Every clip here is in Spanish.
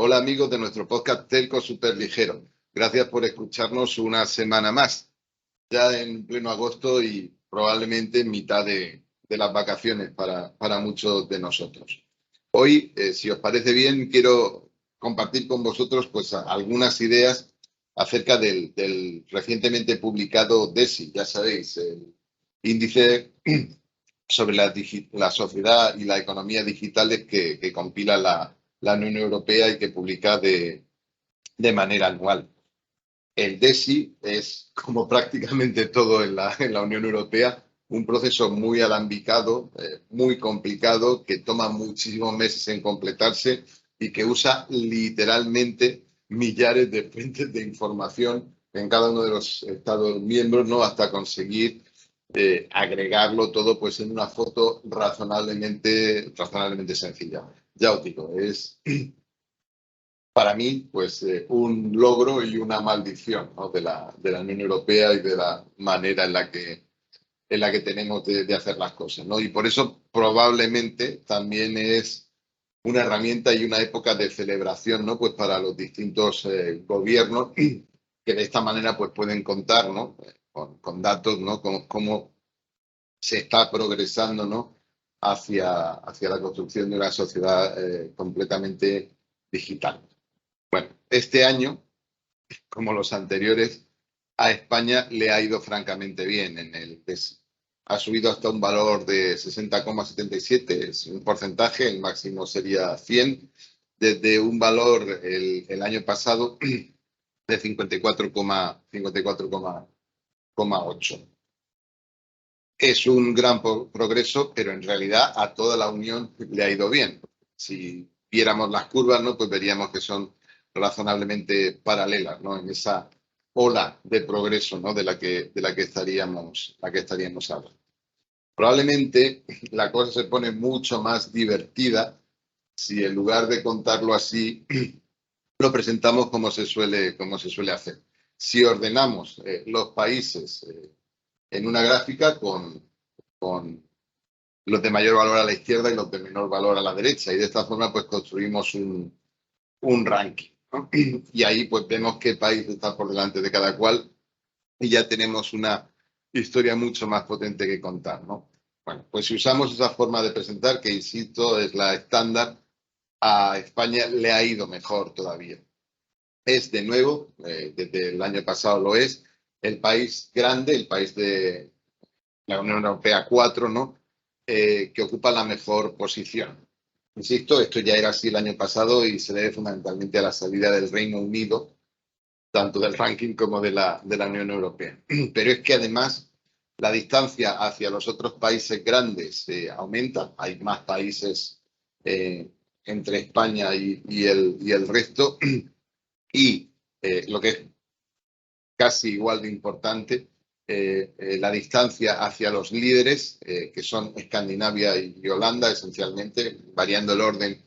Hola amigos de nuestro podcast Telco Superligero. Gracias por escucharnos una semana más, ya en pleno agosto y probablemente en mitad de las vacaciones para muchos de nosotros. Hoy, si os parece bien, quiero compartir con vosotros pues, algunas ideas acerca del recientemente publicado DESI, ya sabéis, el índice sobre la sociedad y la economía digitales que compila la Unión Europea y que publica de manera anual. El DESI es, como prácticamente todo en la Unión Europea, un proceso muy alambicado, muy complicado, que toma muchísimos meses en completarse y que usa literalmente millares de fuentes de información en cada uno de los Estados miembros, ¿no? Hasta conseguir agregarlo todo pues, en una foto razonablemente sencilla. Ya os digo, es para mí, pues un logro y una maldición, ¿no? de la Unión Europea y de la manera en la que tenemos de hacer las cosas, ¿no? Y por eso probablemente también es una herramienta y una época de celebración, ¿no? Pues para los distintos gobiernos que de esta manera pues pueden contar, ¿no? Con datos, ¿no? Cómo se está progresando, ¿no? hacia la construcción de una sociedad completamente digital. Bueno, este año, como los anteriores, a España le ha ido francamente bien en el PES. Ha subido hasta un valor de 60,77, es un porcentaje, el máximo sería 100, desde un valor el año pasado de 54,8. Es un gran progreso, pero en realidad a toda la Unión le ha ido bien. Si viéramos las curvas, ¿no? Pues veríamos que son razonablemente paralelas, ¿no? En esa ola de progreso, ¿no? de la que estaríamos hablando. Probablemente la cosa se pone mucho más divertida si en lugar de contarlo así, lo presentamos como se suele hacer. Si ordenamos los países en una gráfica con los de mayor valor a la izquierda y los de menor valor a la derecha. Y de esta forma, pues construimos un ranking, ¿no? Y ahí, pues vemos qué país está por delante de cada cual y ya tenemos una historia mucho más potente que contar, ¿no? Bueno, pues si usamos esa forma de presentar, que insisto, es la estándar, a España le ha ido mejor todavía. Es de nuevo, desde el año pasado lo es, el país grande, el país de la Unión Europea 4, ¿no? Que ocupa la mejor posición. Insisto, esto ya era así el año pasado y se debe fundamentalmente a la salida del Reino Unido, tanto del ranking como de la Unión Europea. Pero es que además la distancia hacia los otros países grandes aumenta, hay más países entre España y el resto, y lo que es casi igual de importante, la distancia hacia los líderes, que son Escandinavia y Holanda, esencialmente, variando el orden,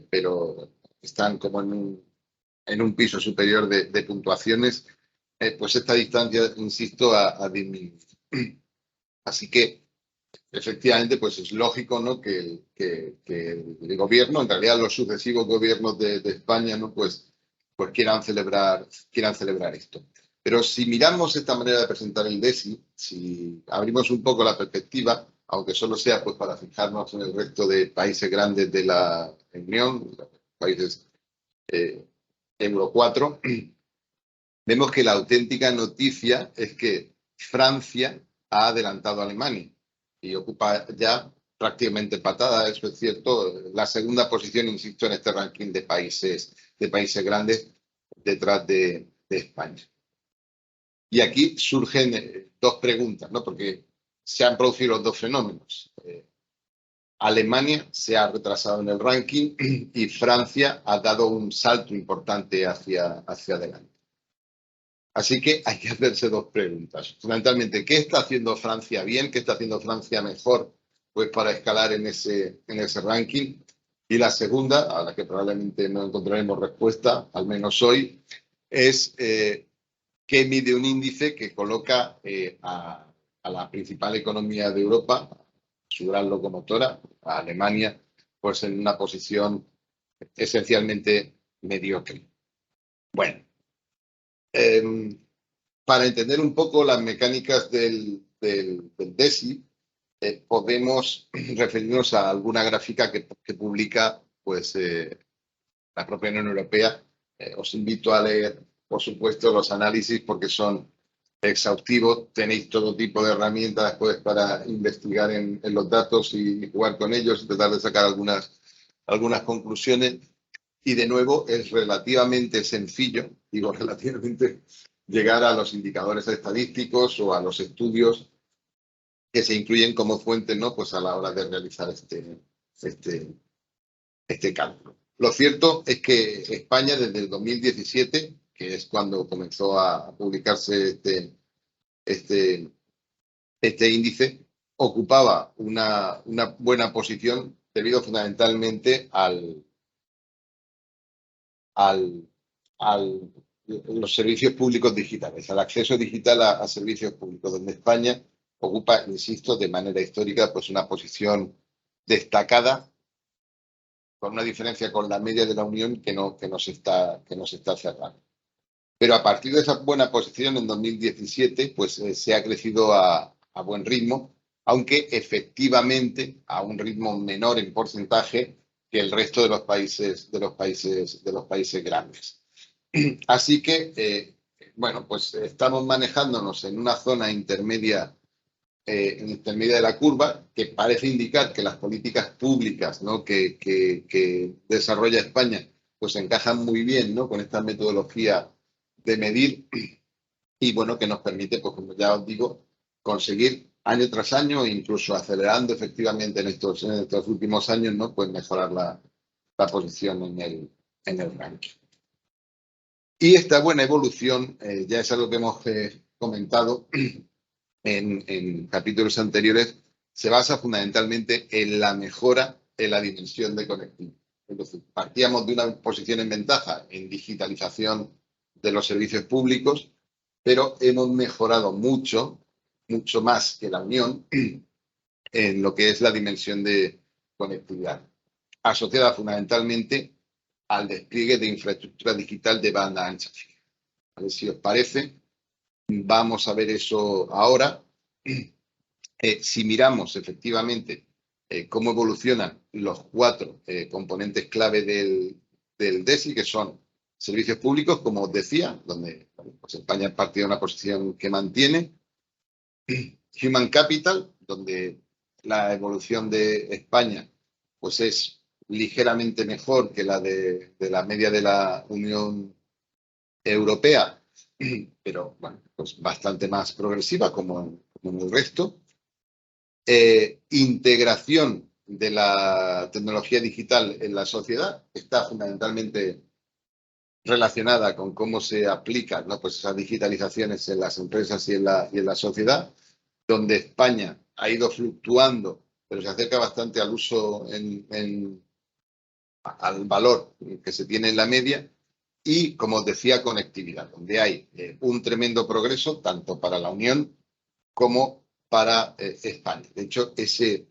pero están como en un piso superior de puntuaciones, pues esta distancia, insisto, ha disminuido. Así que, efectivamente, pues es lógico, ¿no? que el gobierno, en realidad los sucesivos gobiernos de España, ¿no? pues quieran celebrar esto. Pero si miramos esta manera de presentar el DESI, si abrimos un poco la perspectiva, aunque solo sea pues, para fijarnos en el resto de países grandes de la Unión, países Euro 4, vemos que la auténtica noticia es que Francia ha adelantado a Alemania y ocupa ya prácticamente patada, eso es cierto, la segunda posición, insisto, en este ranking de países grandes detrás de España. Y aquí surgen dos preguntas, ¿no? Porque se han producido los dos fenómenos. Alemania se ha retrasado en el ranking y Francia ha dado un salto importante hacia adelante. Así que hay que hacerse dos preguntas. Fundamentalmente, ¿qué está haciendo Francia bien? ¿Qué está haciendo Francia mejor? Pues para escalar en ese ranking. Y la segunda, a la que probablemente no encontraremos respuesta, al menos hoy, es ¿qué mide un índice que coloca a la principal economía de Europa, su gran locomotora, a Alemania, pues en una posición esencialmente mediocre. Bueno, para entender un poco las mecánicas del DESI, podemos referirnos a alguna gráfica que publica pues, la propia Unión Europea. Os invito a leer, por supuesto, los análisis porque son exhaustivos. Tenéis todo tipo de herramientas pues, para investigar en los datos y jugar con ellos y tratar de sacar algunas conclusiones. Y de nuevo, es relativamente sencillo, digo relativamente, llegar a los indicadores estadísticos o a los estudios que se incluyen como fuente, ¿no? Pues a la hora de realizar este cálculo. Lo cierto es que España desde el 2017, que es cuando comenzó a publicarse este índice, ocupaba una buena posición debido fundamentalmente a los servicios públicos digitales, al acceso digital a servicios públicos, donde España ocupa, insisto, de manera histórica, pues una posición destacada, con una diferencia con la media de la Unión que nos está cerrando. Pero a partir de esa buena posición en 2017, pues se ha crecido a buen ritmo, aunque efectivamente a un ritmo menor en porcentaje que el resto de los países grandes. Así que, bueno, pues estamos manejándonos en una zona intermedia de la curva, que parece indicar que las políticas públicas, ¿no? que desarrolla España pues encajan muy bien, ¿no? Con esta metodología de medir y bueno, que nos permite, pues como ya os digo, conseguir año tras año, incluso acelerando efectivamente en estos últimos años, ¿no? Pues mejorar la posición en el ranking. Y esta buena evolución ya es algo que hemos comentado en capítulos anteriores, se basa fundamentalmente en la mejora en la dimensión de conectividad. Es decir, partíamos de una posición en ventaja en digitalización de los servicios públicos, pero hemos mejorado mucho más que la Unión en lo que es la dimensión de conectividad, asociada fundamentalmente al despliegue de infraestructura digital de banda ancha fija. A ver si os parece. Vamos a ver eso ahora. Si miramos efectivamente cómo evolucionan los 4 componentes clave del DESI, que son servicios públicos, como os decía, donde pues España es parte de una posición que mantiene. Human Capital, donde la evolución de España pues es ligeramente mejor que la de la media de la Unión Europea, pero bueno, pues bastante más progresiva como en el resto. Integración de la tecnología digital en la sociedad está fundamentalmente relacionada con cómo se aplican, ¿no? Pues esas digitalizaciones en las empresas y en la sociedad, donde España ha ido fluctuando, pero se acerca bastante al uso al valor que se tiene en la media. Y, como os decía, conectividad, donde hay un tremendo progreso tanto para la Unión como para España. De hecho, ese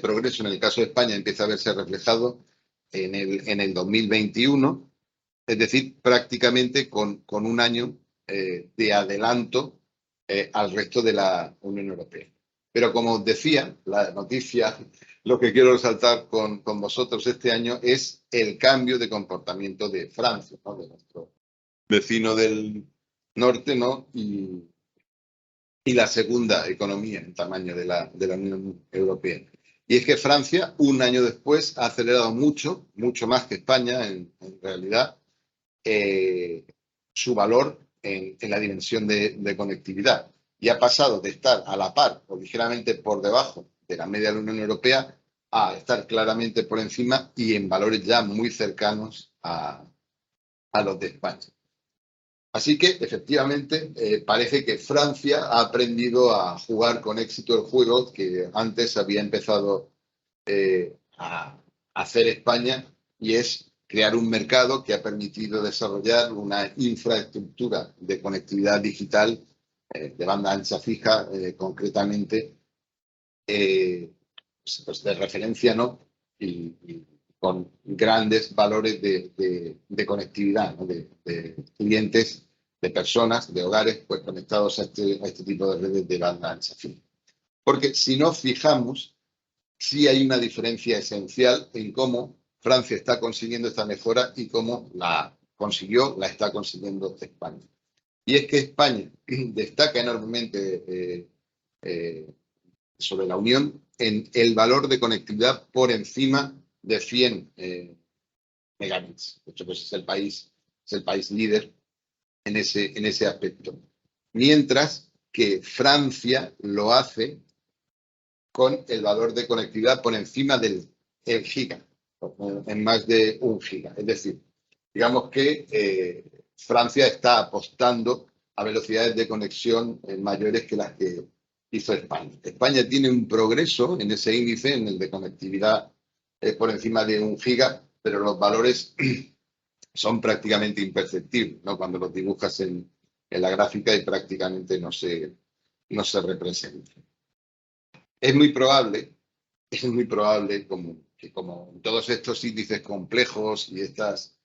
progreso en el caso de España empieza a verse reflejado en el 2021, es decir, prácticamente con un año de adelanto al resto de la Unión Europea. Pero como os decía, la noticia, lo que quiero resaltar con vosotros este año es el cambio de comportamiento de Francia, ¿no? De nuestro vecino del norte, ¿no? Y la segunda economía en tamaño de la Unión Europea. Y es que Francia, un año después, ha acelerado mucho más que España, en realidad, su valor en la dimensión de conectividad. Y ha pasado de estar a la par o ligeramente por debajo de la media de la Unión Europea a estar claramente por encima y en valores ya muy cercanos a los de España. Así que, efectivamente, parece que Francia ha aprendido a jugar con éxito el juego que antes había empezado a hacer España, y es crear un mercado que ha permitido desarrollar una infraestructura de conectividad digital de banda ancha fija, concretamente, pues de referencia, ¿no? Y con grandes valores de conectividad, ¿no? de clientes, de personas, de hogares, pues conectados a este tipo de redes de banda ancha fija. Porque si nos fijamos, sí hay una diferencia esencial en cómo Francia está consiguiendo esta mejora y cómo la está consiguiendo España. Y es que España destaca enormemente sobre la Unión en el valor de conectividad por encima de 100 megabits. De hecho, pues es el país líder en ese aspecto. Mientras que Francia lo hace con el valor de conectividad por encima del giga, en más de 1 giga. Es decir, digamos que Francia está apostando a velocidades de conexión mayores que las que hizo España. España tiene un progreso en ese índice, en el de conectividad por encima de 1 giga, pero los valores son prácticamente imperceptibles, ¿no? Cuando los dibujas en la gráfica y prácticamente no se representan. Es muy probable que como todos estos índices complejos y estas,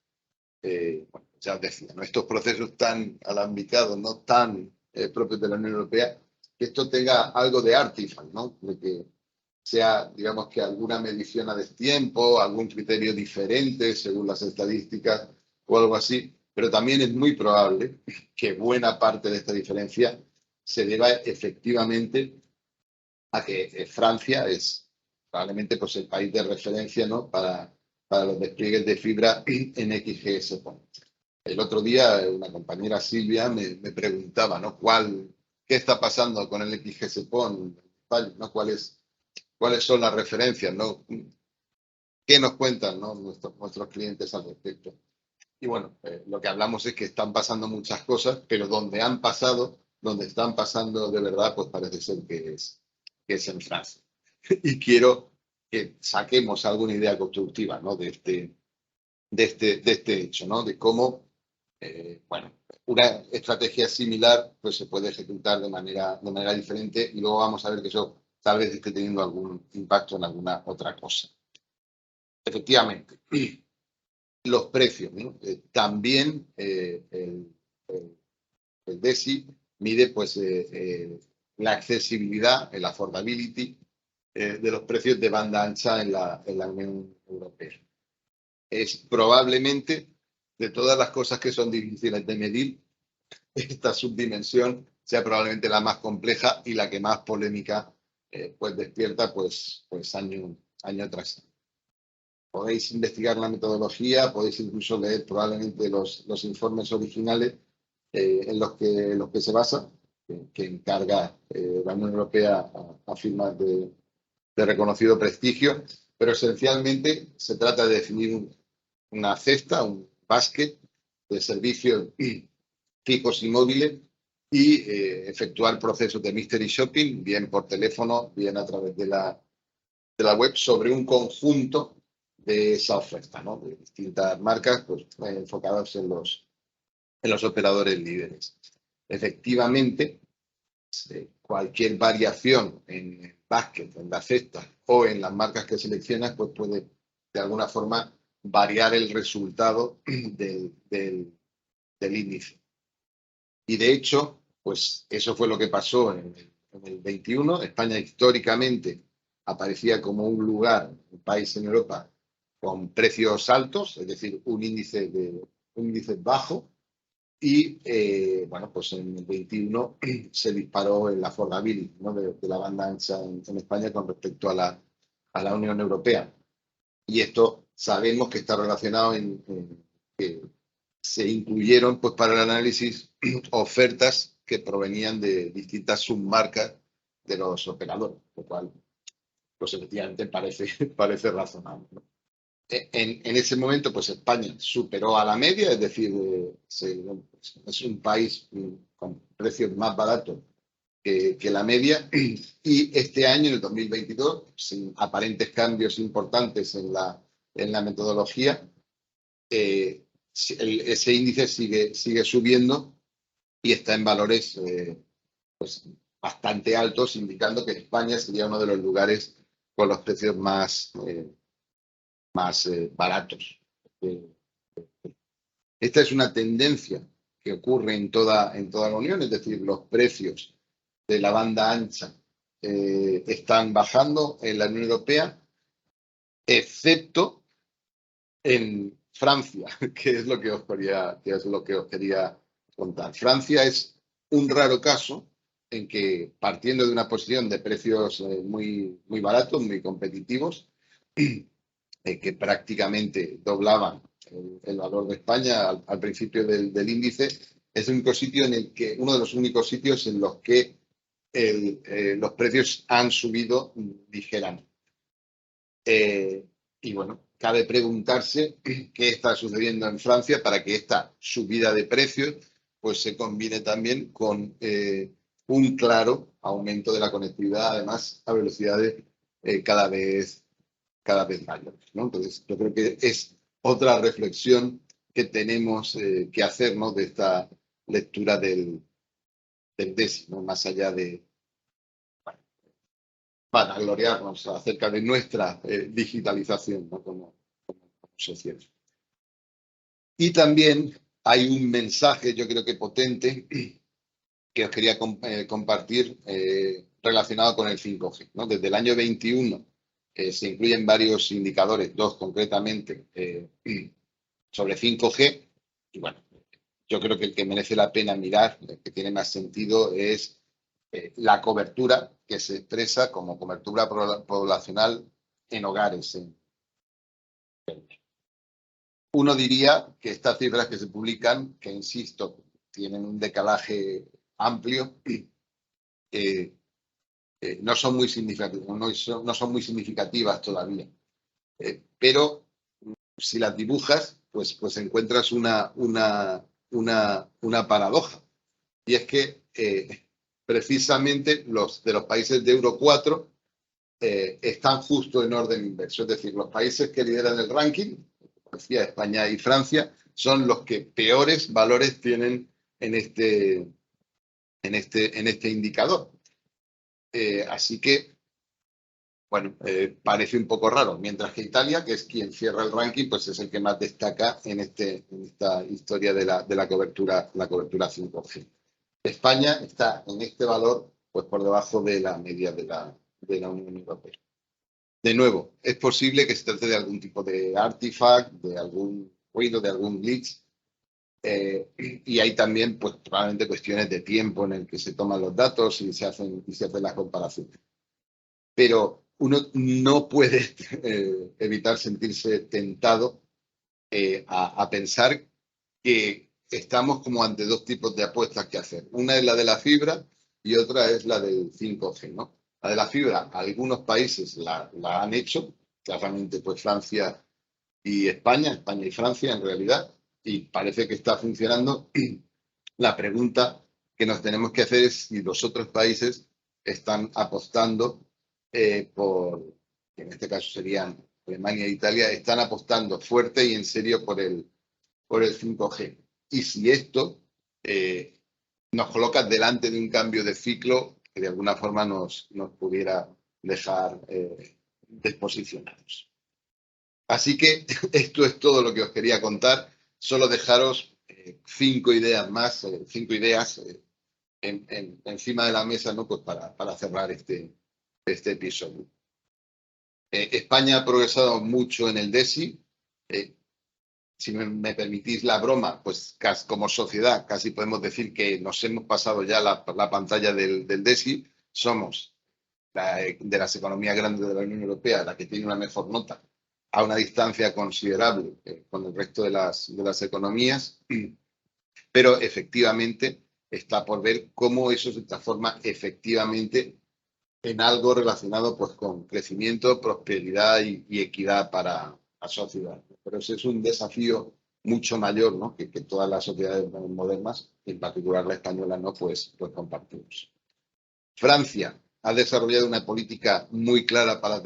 bueno, ya os decía, ¿no? Estos procesos tan alambicados, no tan propios de la Unión Europea, que esto tenga algo de artifact, ¿no? De que sea, digamos, que alguna medición a destiempo, algún criterio diferente según las estadísticas o algo así, pero también es muy probable que buena parte de esta diferencia se deba efectivamente a que Francia es probablemente pues, el país de referencia, ¿no? para los despliegues de fibra en XGS-PON. El otro día una compañera Silvia me preguntaba, ¿no? ¿Qué está pasando con el XGS-PON? ¿No? ¿Cuáles son las referencias? ¿No? ¿Qué nos cuentan, ¿no? nuestros clientes al respecto? Y bueno, lo que hablamos es que están pasando muchas cosas, pero donde están pasando de verdad, pues parece ser que es en Francia. Y quiero que saquemos alguna idea constructiva, ¿no? de este hecho, ¿no? De cómo, bueno, una estrategia similar pues se puede ejecutar de manera diferente y luego vamos a ver que eso tal vez esté teniendo algún impacto en alguna otra cosa. Efectivamente, los precios, ¿no? También el DESI mide pues la accesibilidad, el affordability de los precios de banda ancha en la Unión Europea. Es probablemente, de todas las cosas que son difíciles de medir, esta subdimensión sea probablemente la más compleja y la que más polémica pues despierta pues año tras año. Podéis investigar la metodología, podéis incluso leer probablemente los informes originales en los que se basa, que encarga la Unión Europea a firmas de reconocido prestigio, pero esencialmente se trata de definir una cesta, un basket de servicios fijos y móviles y efectuar procesos de mystery shopping, bien por teléfono, bien a través de la web, sobre un conjunto de esa oferta, ¿no? De distintas marcas pues, enfocadas en los operadores líderes. Efectivamente, cualquier variación en el basket, en la cesta o en las marcas que seleccionas, pues puede de alguna forma variar el resultado del índice. Y de hecho, pues eso fue lo que pasó en el 21. España históricamente aparecía como un lugar, un país en Europa con precios altos, es decir, un índice bajo. Y bueno, pues en el 21 se disparó el affordability, ¿no? de la banda ancha en España con respecto a la Unión Europea. Y esto sabemos que está relacionado en que se incluyeron pues, para el análisis ofertas que provenían de distintas submarcas de los operadores, lo cual pues efectivamente parece razonable, ¿no? En ese momento, pues España superó a la media, es decir, es un país con precios más baratos que la media, y este año, en el 2022, sin aparentes cambios importantes en la metodología, ese índice sigue subiendo y está en valores pues, bastante altos, indicando que España sería uno de los lugares con los precios más baratos. Esta es una tendencia que ocurre en toda la Unión, es decir, los precios de la banda ancha están bajando en la Unión Europea, excepto en Francia, que es lo que os quería contar. Francia es un raro caso en que, partiendo de una posición de precios muy baratos, muy competitivos, que prácticamente doblaban el valor de España al principio del índice, es el único sitio en el que, uno de los únicos sitios en los que los precios han subido ligeramente. Y bueno, cabe preguntarse qué está sucediendo en Francia para que esta subida de precios pues se combine también con un claro aumento de la conectividad, además a velocidades cada vez mayores, ¿no? Entonces, yo creo que es otra reflexión que tenemos que hacer, ¿no?, de esta lectura del DESI, ¿no?, más allá de para gloriarnos acerca de nuestra digitalización, ¿no?, como sociedad. Y también hay un mensaje, yo creo que potente, que os quería compartir relacionado con el 5G, ¿no? Desde el año 21 se incluyen varios indicadores, dos concretamente, sobre 5G. Y bueno, yo creo que el que merece la pena mirar, el que tiene más sentido, es la cobertura que se expresa como cobertura poblacional en hogares. Uno diría que estas cifras que se publican, que insisto, tienen un decalaje amplio, no son muy significativas todavía. Pero si las dibujas, pues encuentras una paradoja. Y es que precisamente los de los países de Euro 4 están justo en orden inverso. Es decir, los países que lideran el ranking, decía España y Francia, son los que peores valores tienen en este indicador. Así que, bueno, parece un poco raro. Mientras que Italia, que es quien cierra el ranking, pues es el que más destaca en esta historia de la cobertura 5G. España está en este valor pues por debajo de la media de la Unión Europea. De nuevo, es posible que se trate de algún tipo de artifact, de algún ruido, de algún glitch, y hay también pues probablemente cuestiones de tiempo en el que se toman los datos y se hacen las comparaciones. Pero uno no puede evitar sentirse tentado a pensar que estamos como ante dos tipos de apuestas que hacer. Una es la de la fibra y otra es la del 5G, ¿no? La de la fibra, algunos países la han hecho, claramente pues Francia y España y Francia en realidad, y parece que está funcionando. La pregunta que nos tenemos que hacer es si los otros países están apostando por, en este caso serían Alemania e Italia, están apostando fuerte y en serio por el 5G. Y si esto nos coloca delante de un cambio de ciclo que de alguna forma nos pudiera dejar desposicionados. Así que esto es todo lo que os quería contar. Solo dejaros 5 ideas más, 5 ideas encima de la mesa, ¿no?, pues para cerrar este episodio. España ha progresado mucho en el DESI. Si me permitís la broma, pues como sociedad casi podemos decir que nos hemos pasado ya la pantalla del DESI. Somos de las economías grandes de la Unión Europea la que tiene una mejor nota a una distancia considerable con el resto de las economías, pero efectivamente está por ver cómo eso se transforma efectivamente en algo relacionado pues con crecimiento, prosperidad y equidad para la sociedad. Pero ese es un desafío mucho mayor, ¿no?, que todas las sociedades modernas, en particular la española, ¿no?, pues compartimos. Francia ha desarrollado una política muy clara para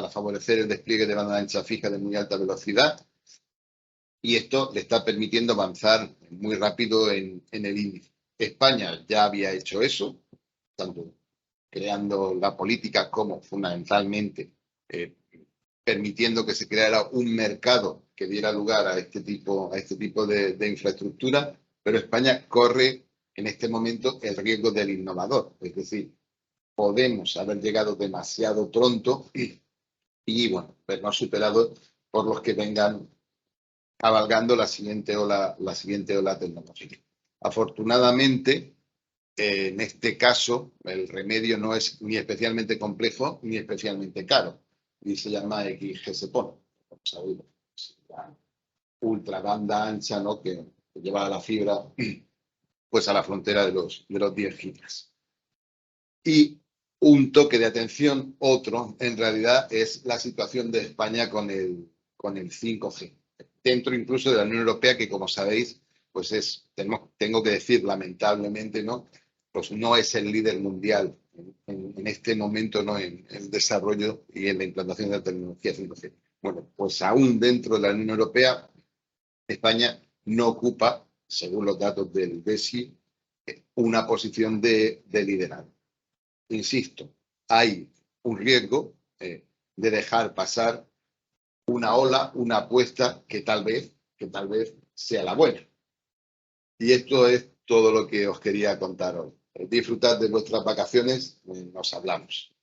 favorecer el despliegue de banda ancha fija de muy alta velocidad, y esto le está permitiendo avanzar muy rápido en el índice. España ya había hecho eso, tanto creando la política como fundamentalmente permitiendo que se creara un mercado que diera lugar a este tipo de infraestructura, pero España corre en este momento el riesgo del innovador, es decir, podemos haber llegado demasiado pronto y bueno, vernos superados por los que vengan cabalgando la siguiente ola tecnológica. Afortunadamente, en este caso, el remedio no es ni especialmente complejo ni especialmente caro y se llama XGS-PON, como sabemos, la ultra banda ancha, ¿no? que lleva a la fibra pues a la frontera de los 10 gigas. Y un toque de atención, otro, en realidad, es la situación de España con el 5G. Dentro incluso de la Unión Europea, que como sabéis, pues tengo que decir, lamentablemente, ¿no? Pues no es el líder mundial en este momento, ¿no? En el desarrollo y en la implantación de la tecnología 5G. Bueno, pues aún dentro de la Unión Europea, España no ocupa, según los datos del BESI, una posición de liderazgo. Insisto, hay un riesgo de dejar pasar una ola, una apuesta que tal vez sea la buena. Y esto es todo lo que os quería contar hoy. Disfrutad de vuestras vacaciones, nos hablamos.